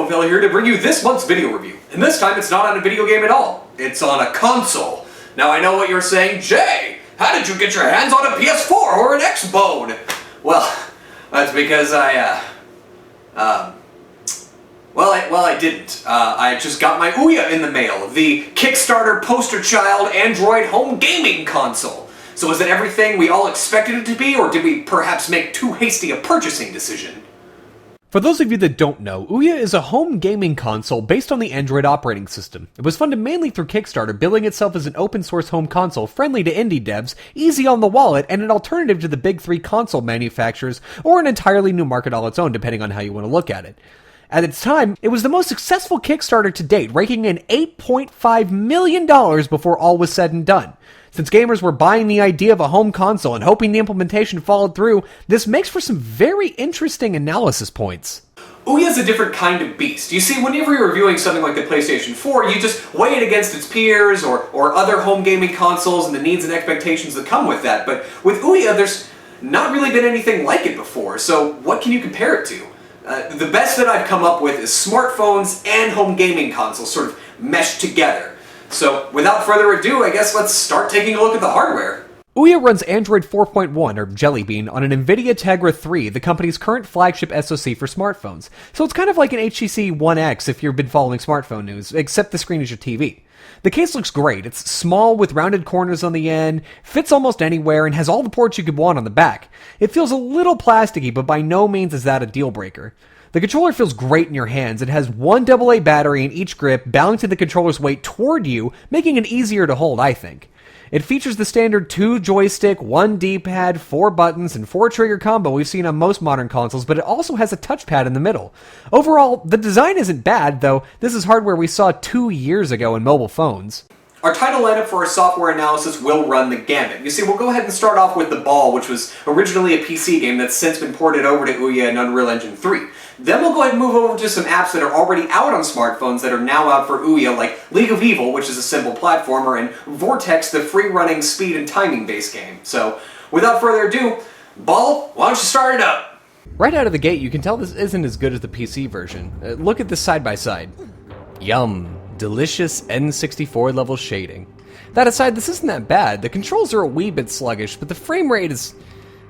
Phil here to bring you this month's video review. And this time it's not on a video game at all. It's on a console. Now I know what you're saying, Jay, how did you get your hands on a PS4 or an Xbone? Well, that's because I didn't. I just got my Ouya in the mail, the Kickstarter poster child Android home gaming console. So is it everything we all expected it to be, or did we perhaps make too hasty a purchasing decision? For those of you that don't know, Ouya is a home gaming console based on the Android operating system. It was funded mainly through Kickstarter, billing itself as an open-source home console friendly to indie devs, easy on the wallet, and an alternative to the big three console manufacturers, or an entirely new market all its own, depending on how you want to look at it. At its time, it was the most successful Kickstarter to date, raking in $8.5 million before all was said and done. Since gamers were buying the idea of a home console and hoping the implementation followed through, this makes for some very interesting analysis points. Ouya is a different kind of beast. You see, whenever you're reviewing something like the PlayStation 4, you just weigh it against its peers or other home gaming consoles and the needs and expectations that come with that. But with Ouya, there's not really been anything like it before, so what can you compare it to? The best that I've come up with is smartphones and home gaming consoles sort of meshed together. So, without further ado, I guess let's start taking a look at the hardware. Ouya runs Android 4.1, or Jelly Bean, on an NVIDIA Tegra 3, the company's current flagship SoC for smartphones. So it's kind of like an HTC One X if you've been following smartphone news, except the screen is your TV. The case looks great. It's small with rounded corners on the end, fits almost anywhere, and has all the ports you could want on the back. It feels a little plasticky, but by no means is that a deal breaker. The controller feels great in your hands. It has one AA battery in each grip, balancing the controller's weight toward you, making it easier to hold, I think. It features the standard 2 joystick, 1 D-pad, 4 buttons, and 4 trigger combo we've seen on most modern consoles, but it also has a touchpad in the middle. Overall, the design isn't bad, though this is hardware we saw 2 years ago in mobile phones. Our title lineup for our software analysis will run the gamut. You see, we'll go ahead and start off with The Ball, which was originally a PC game that's since been ported over to Ouya and Unreal Engine 3. Then we'll go ahead and move over to some apps that are already out on smartphones that are now out for Ouya, like League of Evil, which is a simple platformer, and Vortex, the free-running speed and timing-based game. So, without further ado, Ball, why don't you start it up? Right out of the gate, you can tell this isn't as good as the PC version. Look at this side-by-side. Yum. Delicious N64 level shading. That aside, this isn't that bad. The controls are a wee bit sluggish, but the frame rate is...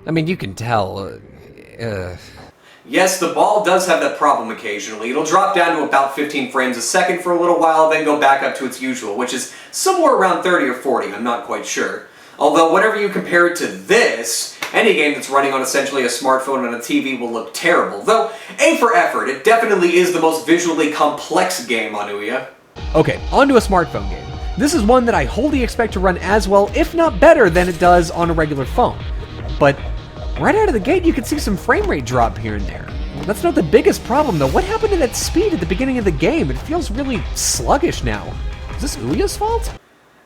I mean, you can tell. Yes, the Ball does have that problem occasionally. It'll drop down to about 15 frames a second for a little while, then go back up to its usual, which is somewhere around 30 or 40, I'm not quite sure. Although, whenever you compare it to this, any game that's running on essentially a smartphone and a TV will look terrible. Though, A for effort, it definitely is the most visually complex game on Ouya. Okay, on to a smartphone game. This is one that I wholly expect to run as well, if not better, than it does on a regular phone. But right out of the gate, you can see some frame rate drop here and there. That's not the biggest problem, though. What happened to that speed at the beginning of the game? It feels really sluggish now. Is this Ouya's fault?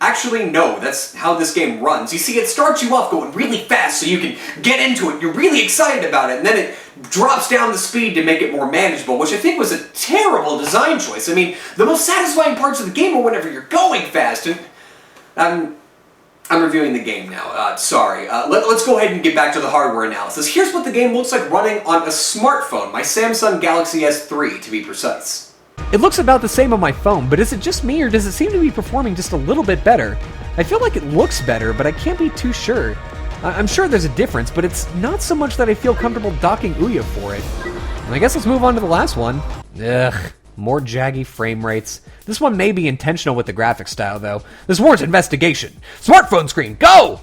Actually, no, that's how this game runs. You see, it starts you off going really fast so you can get into it, you're really excited about it, and then it drops down the speed to make it more manageable, which I think was a terrible design choice. I mean, the most satisfying parts of the game are whenever you're going fast, and I'm reviewing the game now, sorry. Let's go ahead and get back to the hardware analysis. Here's what the game looks like running on a smartphone, my Samsung Galaxy S3 to be precise. It looks about the same on my phone, but is it just me, or does it seem to be performing just a little bit better? I feel like it looks better, but I can't be too sure. I'm sure there's a difference, but it's not so much that I feel comfortable docking Ouya for it. And I guess let's move on to the last one. Ugh, more jaggy frame rates. This one may be intentional with the graphics style, though. This warrants investigation. Smartphone screen, go!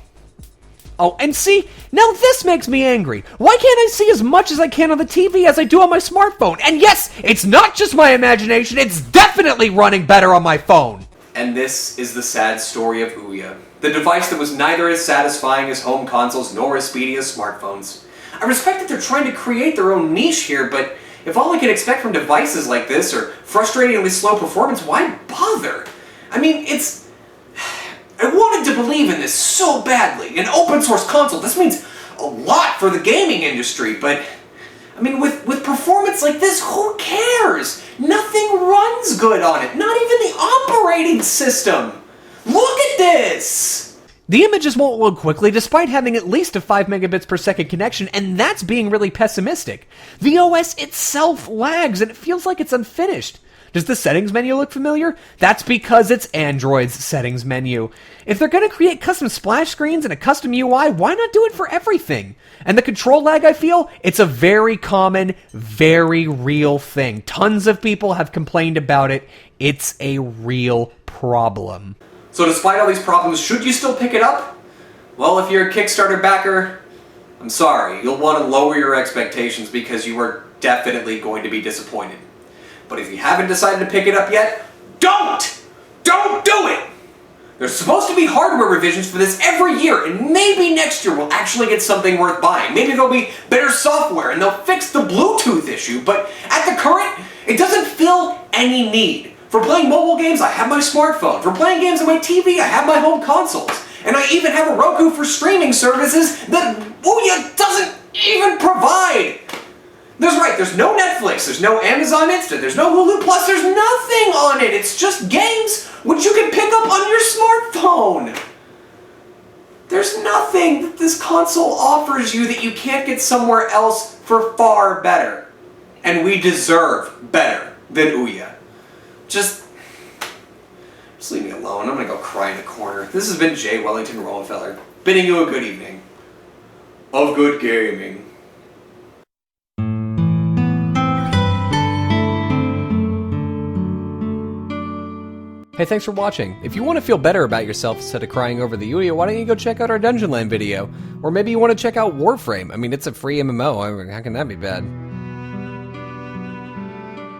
Oh, and see, now this makes me angry. Why can't I see as much as I can on the TV as I do on my smartphone? And yes, it's not just my imagination, it's definitely running better on my phone. And this is the sad story of Ouya, the device that was neither as satisfying as home consoles nor as speedy as smartphones. I respect that they're trying to create their own niche here, but if all I can expect from devices like this are frustratingly slow performance, why bother? I mean, I wanted to believe in this so badly. An open source console, this means a lot for the gaming industry, but I mean, with performance like this, who cares? Nothing runs good on it, not even the operating system. Look at this! The images won't load quickly despite having at least a 5 megabits per second connection, and that's being really pessimistic. The OS itself lags and it feels like it's unfinished. Does the settings menu look familiar? That's because it's Android's settings menu. If they're going to create custom splash screens and a custom UI, why not do it for everything? And the control lag I feel, it's a very common, very real thing. Tons of people have complained about it. It's a real problem. So despite all these problems, should you still pick it up? Well, if you're a Kickstarter backer, I'm sorry, you'll want to lower your expectations because you are definitely going to be disappointed. But if you haven't decided to pick it up yet, don't! Don't do it! There's supposed to be hardware revisions for this every year, and maybe next year we'll actually get something worth buying. Maybe there'll be better software and they'll fix the Bluetooth issue, but at the current, it doesn't fill any need. For playing mobile games, I have my smartphone. For playing games on my TV, I have my home consoles. And I even have a Roku for streaming services that Ouya doesn't even provide. There's no Netflix, there's no Amazon Instant, there's no Hulu Plus, there's nothing on it. It's just games which you can pick up on your smartphone. There's nothing that this console offers you that you can't get somewhere else for far better. And we deserve better than Ouya. Just leave me alone. I'm gonna go cry in a corner. This has been Jay Wellington Rowenfeller, bidding you a good evening of good gaming. Hey, thanks for watching. If you want to feel better about yourself instead of crying over the Ouya, why don't you go check out our Dungeon Land video? Or maybe you want to check out Warframe. I mean, it's a free MMO. How can that be bad?